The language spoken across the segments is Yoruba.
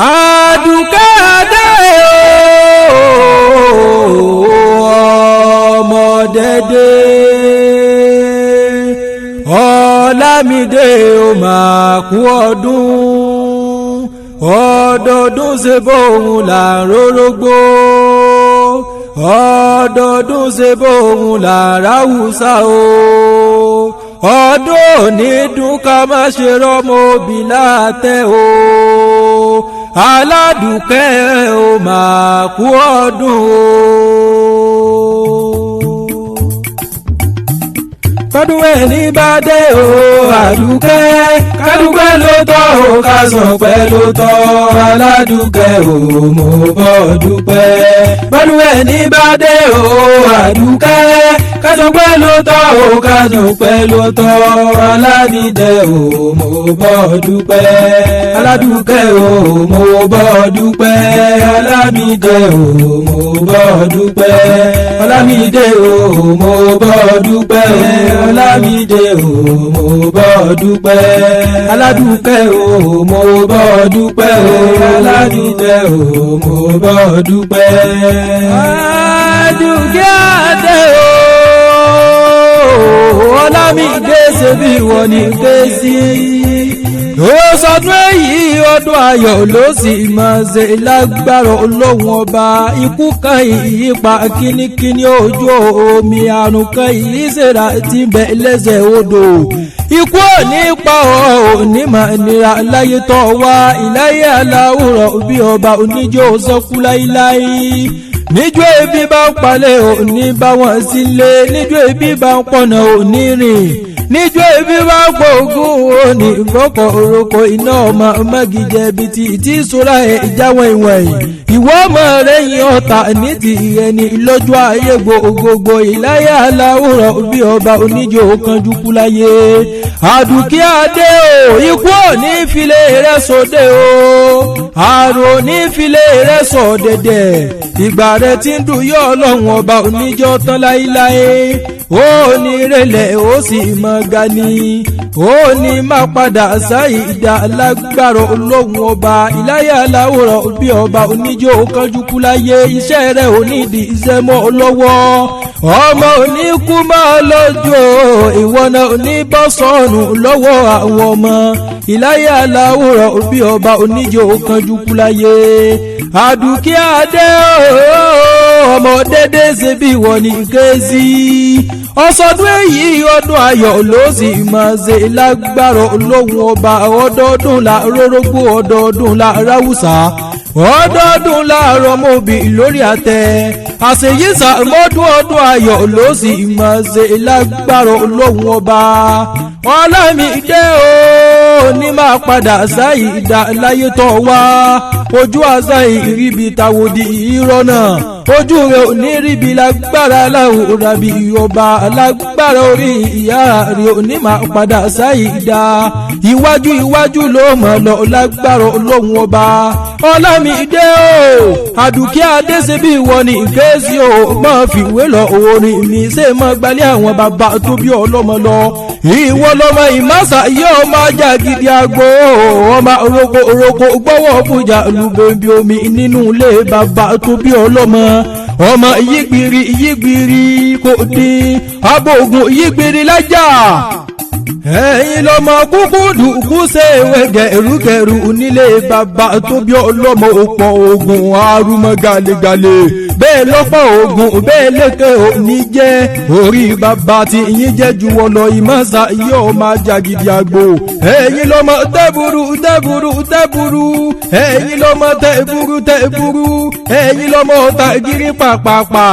Àdùkẹ́ adé ọmọdédé Ọlámídé ó máa kú ọdún ọdọọdún ṣe bóun là ń rórógbó ọdọọdún ṣe bóun là ń ráwùsá o ọdún òní dún ká má ṣe rọ́mọ òbí látẹ̀ o Aládùkẹ́ ó máa kú ọdún o. Kọ́dún ẹni bá dé o Àdùkẹ́ kádùpẹ́ ló tọ́ o ká sọpẹ́ ló tọ́ Aládùkẹ́ o mo bọ́ dúpẹ́. Kọ́dún ẹni bá dé o Àdùkẹ́ kádùpẹ́ ló tọ́ o ká sọpẹ́ ló tọ́ Ọlámídé o mo bọ́ dúpẹ́. Aládùkẹ́ o mo bọ́ dúpẹ́. Ọlámídé o mo bọ́ dúpẹ́. Ọlámídé o mo bọ́ dúpẹ́. Ọlámídé o mo bọ́ dúpẹ́. Aládùkẹ́ o mo bọ́ dúpẹ́. Ọlámídé o mo bọ́ dúpẹ́. Àdùkẹ́ adé o Ọlámídé ṣe bí wọ́n ní ké sí. Ó sọdún èyí ọdún ayọ̀ ló sì máa ṣe lágbára Ọlọ́hun ọba. Ikú kan ìyípa kínníkínní ojú omi, àrùn kan ìyíṣẹ́ra ti bẹ̀ lẹ́sẹ̀ odò. Ikú ò ní pa ọ́ ò ní máa nira láyé tó wá. Ìláyé aláwòrán bí ọba oníjó sọ́kú láíláí. Níjọ́ ebi bá ń palẹ̀ ò ní bá wọn sílé. Níjọ́ ebi bá ń pọ̀nà ò ní rìn. Níjọ́ ebi bá ń gbógun ò ní gbọ́kọ̀ orúkọ iná ọmọ ọmọgìjẹ bíi ti ìsúra ẹ̀ ìjáwọ̀n ìwọ̀nyí. Ìwọ ọmọ rẹ̀ yín ọ̀tá ní ti ẹni lọ́jọ́ ayé gbogbogbò. Ìláyé aláwòrán bí ọba oníjó kanjú kú láyé. Àdùkẹ́ adé o ikú ò ní file rẹ̀ sóde o àrùn ò ní file rẹ̀ sọ̀dẹ̀dẹ̀. Ìgbà rẹ̀ ti ń dùn yọ Ọlọ́run ọba oníjó tán láíláí. Ó ní rẹ̀lẹ̀ ó sì mọ̀ gani. Ó ní má padà sáyé ìdá lágbára Ọlọ́run ọba. Ìláyé aláwòrán bí ọba oníjó kanjú kú láyé. Iṣẹ́ rẹ̀ ò ní di iṣẹ́ mọ́ lọ́wọ́. Ọmọ òní kú máa lọ́jọ́ ìwọ náà òní bọ́ sọnù lọ́wọ́ àwọn ọmọ. Ìláyé aláwòrán bí ọba oníjó kanjú kú láyé. Àdùkẹ́ adé ọmọdédé ṣe bí wọ́n ní ké sí. Ọsọdún èyí ọdún ayọ̀ ló sì máa ṣe lágbára Ọlọ́hun ọba. Ọdọọdún la rórógbó ọdọọdún la ráwùsá ọdọọdún la rọmọbì lórí àtẹ. Àṣeyíṣà mọ́dún ọdún ayọ̀ ló sì máa ṣe lágbára Ọlọ́hun ọba. Ọlámídé o ní máa padà sáyé ìdá láyé tó wá. Ojú àṣà ìríbi tàwòdì ìrọ́nà. Ojú rẹ̀ ò ní ríbi lágbára láwòrán bí ọba. Lágbára orí ìyá rẹ̀ ò ní máa padà sáyé ìdá. Iwájú iwájú ló mọ̀ lọ lágbára Ọlọ́hun ọba. Ọlámídé o Àdùkẹ́ adé ṣe bí wọ́n ní kéésì o. Máa fìwé lọ orin mi ṣe máa gbalẹ̀ àwọn bàbá tó bí ọlọ́mọ lọ. Ìwọ lọmọ ìmásà yóò máa jà gidi àgbo. Ọmọ oroko gbọ́wọ́ fújà lùgbòǹbì omi nínú ilé bàbá tó bí ọlọ́mọ. Ọmọ yígbìrì kò dín abóògùn yígbìrì lájà. Ẹ̀yin lọmọ kúkú dùkú ṣe ewé gẹ̀rúgẹ̀rú nílé bàbá tó bí ọlọ́mọ ọ̀pọ̀ ogun arúmọ galegale. Bẹ́ẹ̀ lọ́pọ̀ ogun bẹ́ẹ̀ lékè òní jẹ́. Orí bàbá tí yín jẹ́ ju wọlọ ìmọ̀sá yóò máa jà gidi àgbo. Ẹ̀yin lọmọ tẹ́bùrú. Ẹ̀yin lọmọ tẹ́bùrú. Ẹ̀yin lọmọ tàgírí pàpàpà.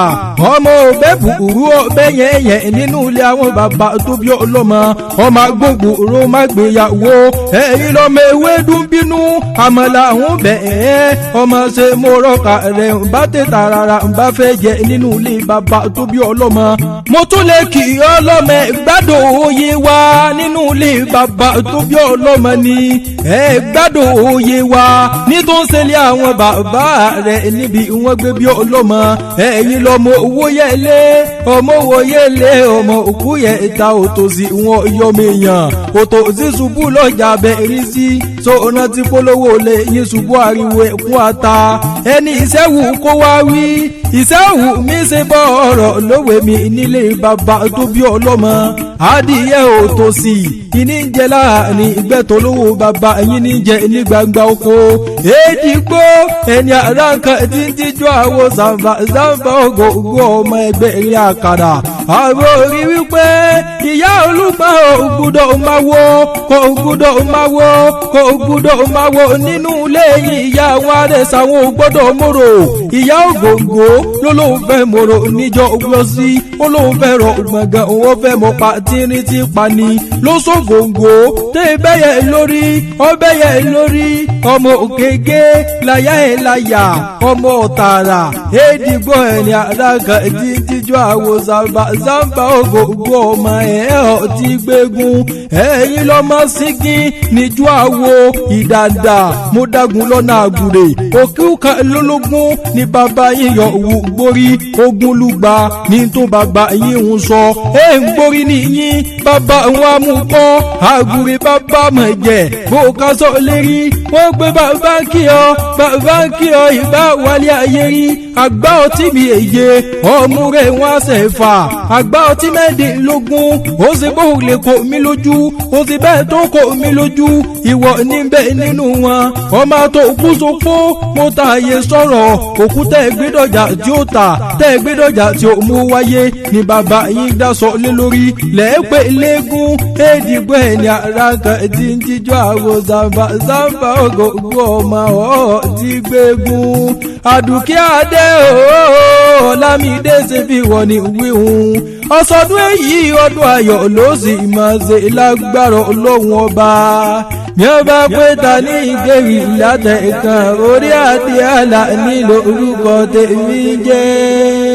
Ọmọ òbẹ́ bùrú ọbẹ̀ yẹn nínú ilé àwọn bàbá tó bí ọlọ́mọ. Ọmọ agbóngbòrò má gbéyàwó. Ẹ̀yin lọmọ ewédú bínú àmàlà àwọn bẹ̀ẹ́. Ọmọ ṣe mo rọ́ka rẹ̀ bá tẹ̀ tààrà ara ń bá fẹ́ jẹ nínú ilé bàbá tó bí ọlọ́mọ. mo tún lè kì í ọlọ́mọ gbádùn òye wa nínú ilé bàbá tó bí ọlọ́mọ ni gbádùn òye wa nítòsílẹ̀ àwọn bàbá rẹ̀ níbi wọ́n gbé bí ọlọ́mọ. ẹ̀yin lọ́mọ owó yẹlé ọmọ owó yẹlé ọmọ òkú yẹ ìta òtòsí wọn yọmọ èèyàn òtòsí ṣubú lọ́jà bẹ̀rẹ̀ sí sọ̀nà tí polówó lè yín ṣubú ariwo ẹ̀kún ata ẹni ìṣẹ́wù kó wá wí ìṣẹ́wù mi ṣe bọ́ ọ̀rọ̀ lówe mi nílé bàbá tó bí ọlọ́mọ. adìyẹ òtòsí ìní ń jẹ láàrin ìgbẹ́tọ̀ lówó bàbá yín ní jẹ ní gbangba oko. èdìgbò ẹni àrà kan tí ń tíjú àwọn zàǹfà ògògó ọmọ ẹgbẹ́ ìrìn àkàrà. àwọn orí wípé ìyá olùgbà ògùdọ̀ máa wo kò ògùdọ̀ máa wo kò ògùdọ̀ máa wo nínú lẹ́yìn ìyá wọn àrẹ̀sà wọn ò gbọ́dọ̀ mòrò. ìyá ògògó ló lóun fẹ́ mòrò níjọ́ ògbọ́sí ó lóun fẹ́ rọ gbọ̀ngàn òun fẹ́ mọ̀ pa tírín tí pani lóṣogògó tẹ́ bẹ́yẹ lórí ọbẹ̀yẹ lórí ọmọ òkèké láyà ẹ̀ láyà ọmọ ọ̀tàrà èdìgbò ẹni àràkà tí tíjọ́ àwọ̀ zàǹbà ògògó ọmọ ẹ̀ ọ̀ ti gbégun ẹ̀yin lọ́mọ sígin níjọ́ àwọ̀ ìdàdà mo dágun lọ́nà àgùrè òkúkà lólógún ní bàbá yín yọ òwú gbórí ogun lùgbà ní tó bàbá yín ń sọ ń gbórí nìyín bàbá wọn amúkọ́ àgùrè bàbá mọ̀ jẹ́ bó ká sọ lérí wọ́n gbé bàbá kí ọ ìbá wálé ayé rí àgbá ọtí mi èyẹ ọmúrẹ́ wọn ṣẹ̀fà àgbá ọtí mẹ́ẹ̀ẹ́dínlógún ó sì bó lè kó mi lójú ó sì bẹ́ẹ̀ tó kó mi lójú ìwọ níbẹ̀ nínú wọn ọmọ tó kú sopó mo ta àyè sọ̀rọ̀ òkú tẹ́ gbẹ́dọ̀jà tí ó tà tẹ́ gbẹ́dọ̀jà tí ó mú wáyé ni bàbá yín dáṣọ lé lórí lẹ́ẹ̀pẹ́ lẹ́gùn èdìgbò ẹni ara kan tí ń jíjọ́ àwọ̀ zàǹfà ògògó ọmọ ọ̀ ti gbégun àdùkí adé ọ̀làmídé ṣe fi wọ̀ ní wíhun ọ̀sọ̀dún èyí ọdún ayọ̀ ló sì máa ṣe lágbára Ọlọ́run ọba mi ò bá pé ta ní ìgbéri ìyàtẹ̀ kan orí àti àlà nílò orúkọ tèmi jẹ́.